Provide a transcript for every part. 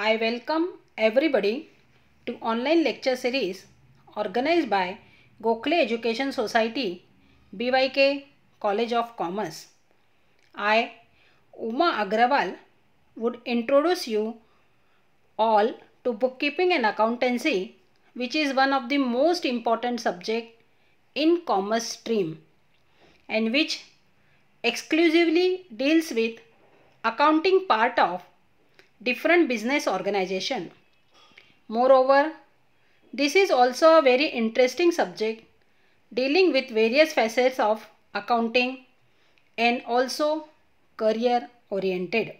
I welcome everybody to online lecture series organized by Gokhale Education Society, BYK College of Commerce. I, Uma Agrawal, would introduce you all to bookkeeping and accountancy, which is one of the most important subject in commerce stream and which exclusively deals with accounting part of different business organization. Moreover, this is also a very interesting subject dealing with various facets of accounting and also career oriented.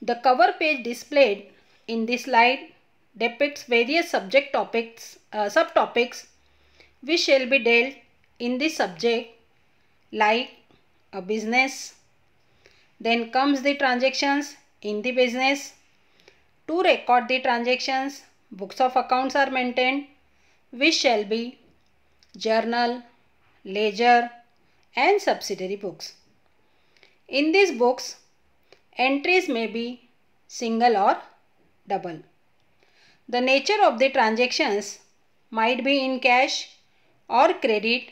The cover page displayed in this slide depicts various subtopics which shall be dealt in this subject, like a business. Then comes the transactions in the business. To record the transactions, books of accounts are maintained, which shall be journal, ledger and subsidiary books. In these books, entries may be single or double. The nature of the transactions might be in cash or credit,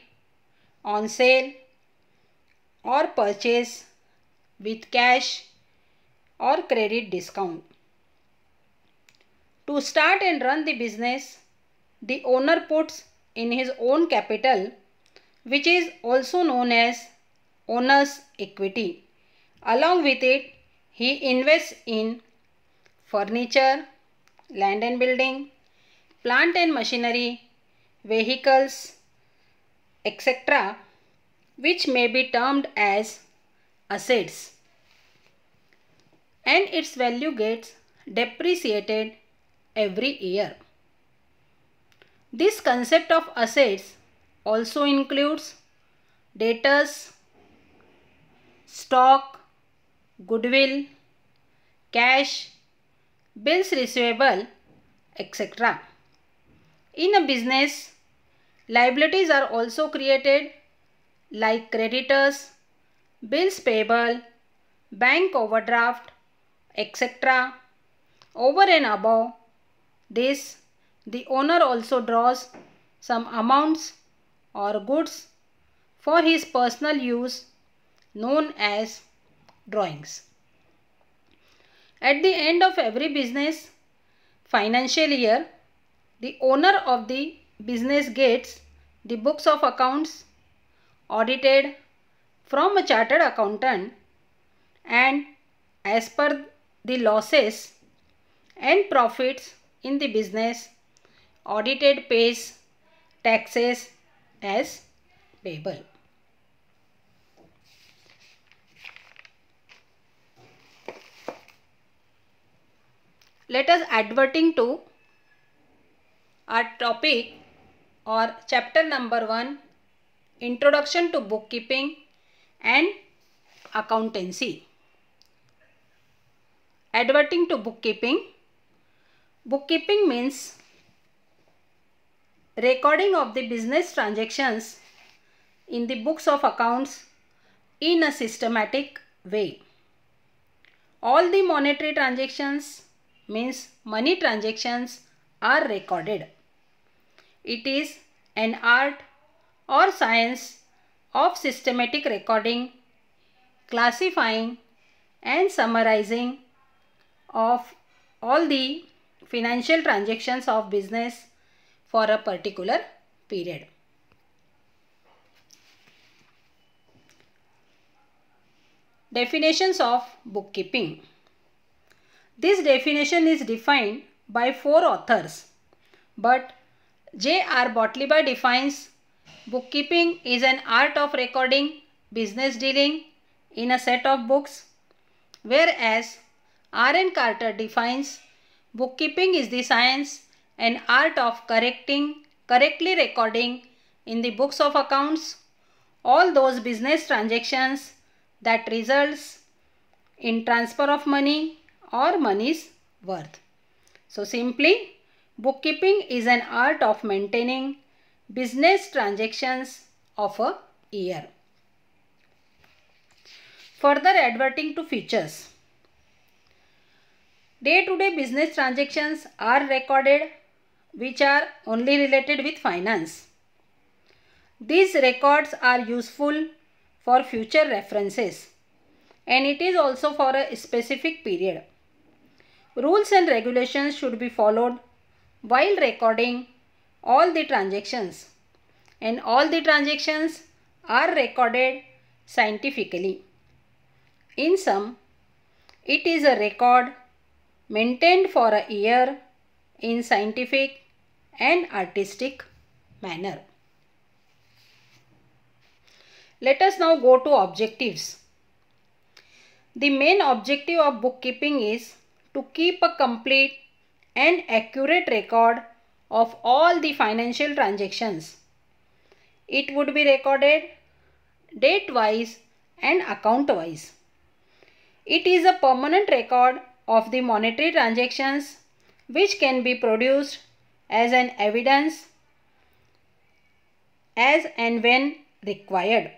on sale or purchase, with cash or credit discount. To start and run the business, the owner puts in his own capital, which is also known as owner's equity. Along with it, he invests in furniture, land and building, plant and machinery, vehicles, etc., which may be termed as assets, and its value gets depreciated every year. This concept of assets also includes debtors, stock, goodwill, cash, bills receivable, etc. In a business, liabilities are also created like creditors, bills payable, bank overdraft, etc. Over and above this, the owner also draws some amounts or goods for his personal use, known as drawings. At the end of every business financial year, the owner of the business gets the books of accounts audited from a chartered accountant, and as per the losses and profits in the business, audited pays taxes as payable. Let us adverting to our topic or chapter number 1, Introduction to Bookkeeping and Accountancy. Adverting to bookkeeping. Bookkeeping means recording of the business transactions in the books of accounts in a systematic way. All the monetary transactions, means money transactions, are recorded. It is an art or science of systematic recording, classifying and summarizing of all the financial transactions of business for a particular period. Definitions of bookkeeping. This definition is defined by 4 authors, but J.R. Botliboi defines bookkeeping is an art of recording business dealing in a set of books, whereas R.N. Carter defines bookkeeping is the science and art of correctly recording in the books of accounts all those business transactions that results in transfer of money or money's worth. So simply, bookkeeping is an art of maintaining business transactions of a year. Further adverting to features. Day-to-day business transactions are recorded which are only related with finance. These records are useful for future references and it is also for a specific period. Rules and regulations should be followed while recording all the transactions, and all the transactions are recorded scientifically. In sum, it is a record maintained for a year in scientific and artistic manner. Let us now go to objectives. The main objective of bookkeeping is to keep a complete and accurate record of all the financial transactions. It would be recorded date-wise and account-wise. It is a permanent record of the monetary transactions which can be produced as an evidence as and when required.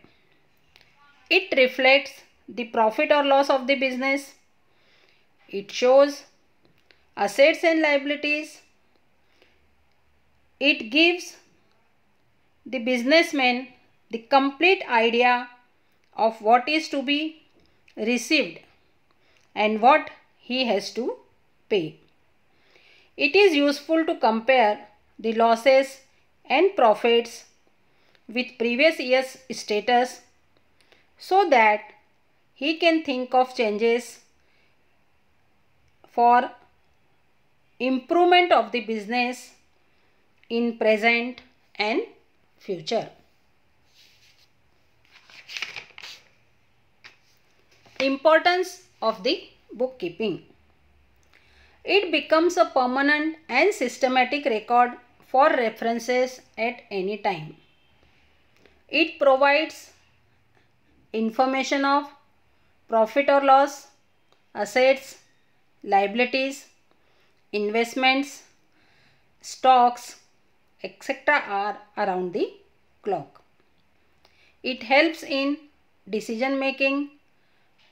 It reflects the profit or loss of the business. It shows assets and liabilities. It gives the businessman the complete idea of what is to be received and what he has to pay. It is useful to compare the losses and profits with previous year's status so that he can think of changes for improvement of the business in present and future. Importance of the bookkeeping. It becomes a permanent and systematic record for references at any time. It provides information of profit or loss, assets, liabilities, investments, stocks, etc. are around the clock. It helps in decision making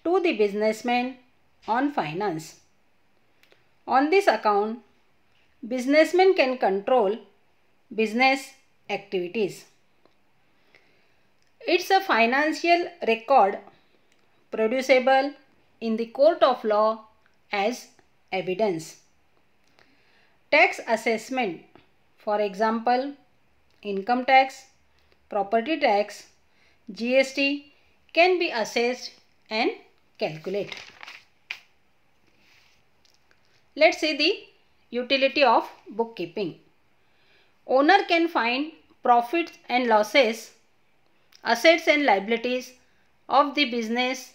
to the businessman on finance. On this account, businessmen can control business activities. It's a financial record producible in the court of law as evidence. Tax assessment, for example, income tax, property tax, GST can be assessed and calculated. Let's see the utility of bookkeeping. Owner can find profits and losses, assets and liabilities of the business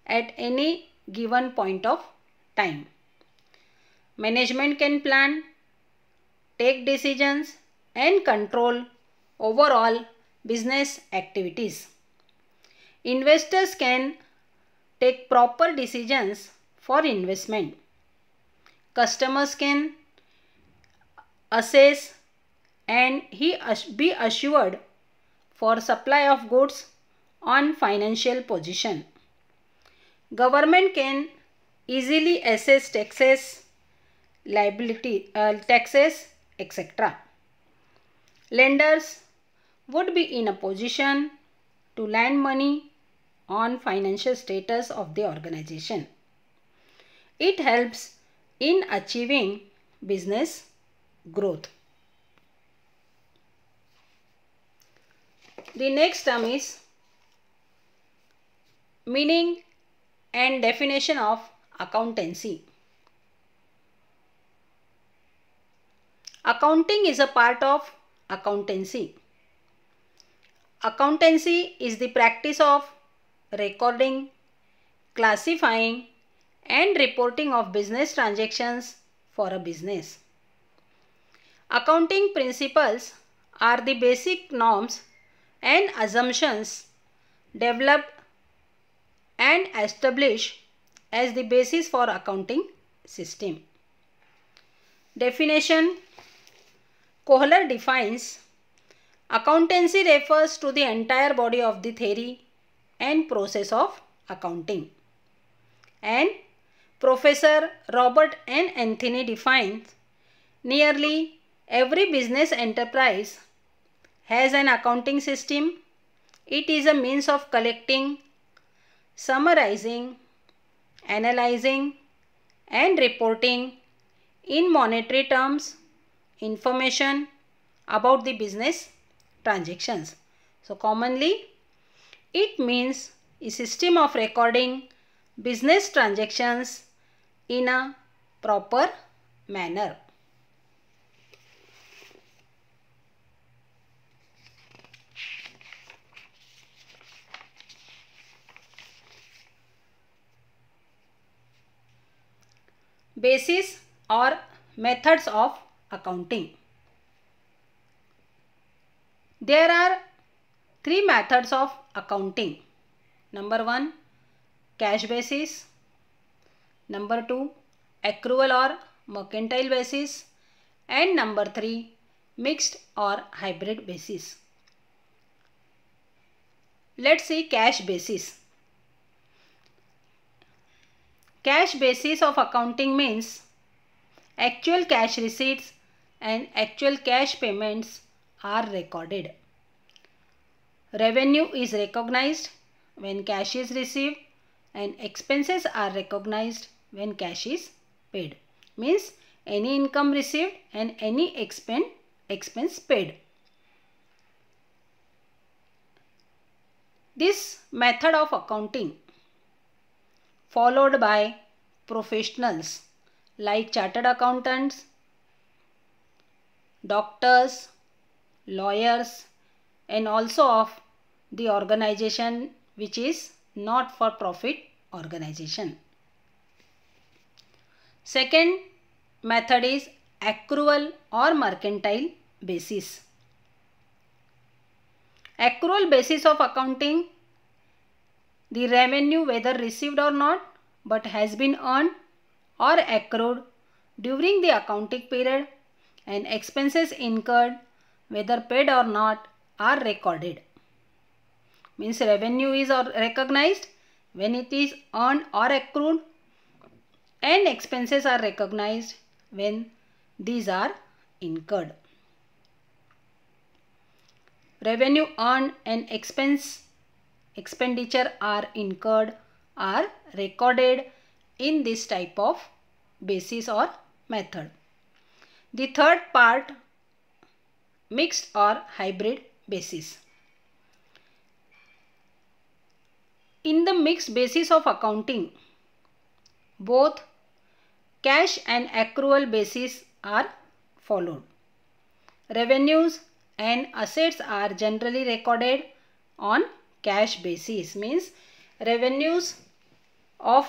at any given point of time. Management can plan, take decisions and control overall business activities. Investors can take proper decisions for investment. Customers can assess and be assured for supply of goods on financial position. Government can easily assess taxes, taxes, etc. Lenders would be in a position to lend money on financial status of the organization. It helps in achieving business growth. The next term is meaning and definition of accountancy. Accounting is a part of accountancy. Accountancy is the practice of recording, classifying and reporting of business transactions for a business. Accounting principles are the basic norms and assumptions developed and established as the basis for accounting system. Definition. Kohler defines accountancy refers to the entire body of the theory and process of accounting. And Professor Robert N. Anthony defines nearly every business enterprise has an accounting system. It is a means of collecting, summarizing, analyzing, and reporting in monetary terms information about the business transactions. So commonly it means a system of recording business transactions in a proper manner. Basis or methods of accounting. There are three methods of accounting. Number 1, cash basis. Number 2, accrual or mercantile basis. And number 3, mixed or hybrid basis. Let's see cash basis. Cash basis of accounting means actual cash receipts and actual cash payments are recorded. Revenue is recognized when cash is received and expenses are recognized when cash is paid. Means any income received and any expense paid. This method of accounting followed by professionals like chartered accountants, doctors, lawyers, and also of the organization which is not for profit organization. Second method is accrual or mercantile basis. Accrual basis of accounting, the revenue whether received or not but has been earned or accrued during the accounting period and expenses incurred whether paid or not are recorded. Means revenue is recognized when it is earned or accrued and expenses are recognized when these are incurred. Revenue earned and expenditure are incurred are recorded in this type of basis or method. The third part, mixed or hybrid basis. In the mixed basis of accounting, both cash and accrual basis are followed. Revenues and assets are generally recorded on cash basis. Means revenues of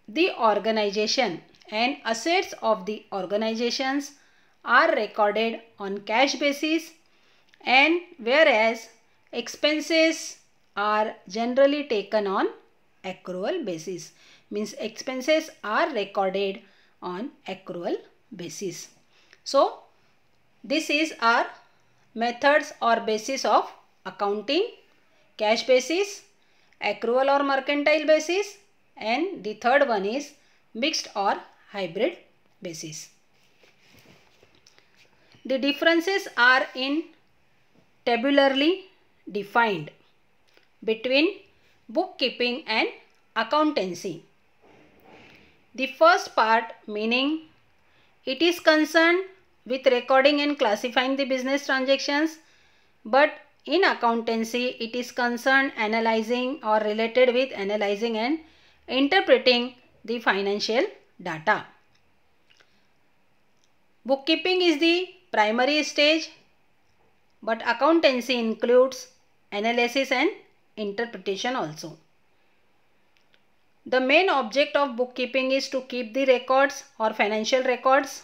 the organization and assets of the organizations are recorded on cash basis, and whereas expenses are generally taken on accrual basis. Means expenses are recorded on accrual basis. So this is our methods or basis of accounting: cash basis, accrual or mercantile basis, and the third one is mixed or hybrid basis. The differences are in tabularly defined between bookkeeping and accountancy. The first part, meaning it is concerned with recording and classifying the business transactions, but in accountancy it is concerned analyzing or related with analyzing and interpreting the financial data. Bookkeeping is the primary stage, but accountancy includes analysis and interpretation also. The main object of bookkeeping is to keep the records or financial records,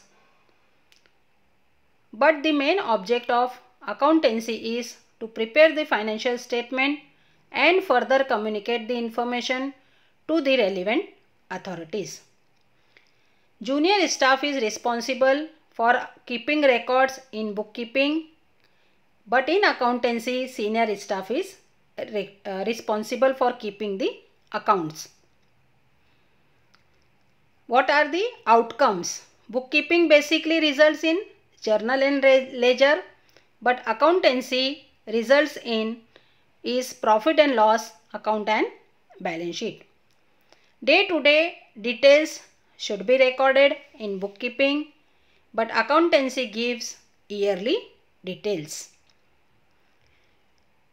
but the main object of accountancy is to prepare the financial statement and further communicate the information to the relevant authorities. Junior staff is responsible for keeping records in bookkeeping, but in accountancy senior staff is responsible for keeping the accounts. What are the outcomes? Bookkeeping basically results in journal and ledger, but accountancy results in is profit and loss account and balance sheet. Day-to-day details should be recorded in bookkeeping, but accountancy gives yearly details.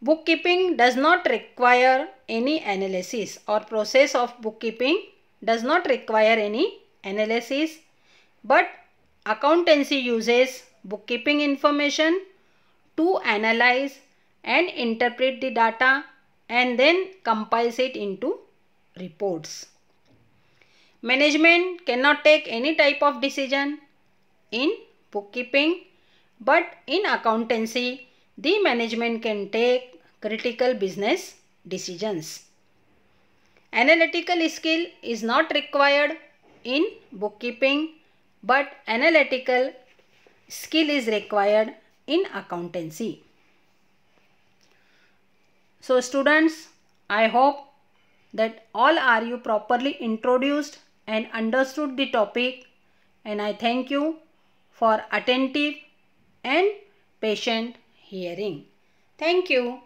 Bookkeeping does not require any analysis, or process of bookkeeping does not require any analysis, but accountancy uses bookkeeping information to analyze and interpret the data and then compiles it into reports. Management cannot take any type of decision in bookkeeping, but in accountancy, the management can take critical business decisions. Analytical skill is not required in bookkeeping, but analytical skill is required in accountancy. So students, I hope that all are you properly introduced and understood the topic, and I thank you for attentive and patient hearing. Thank you.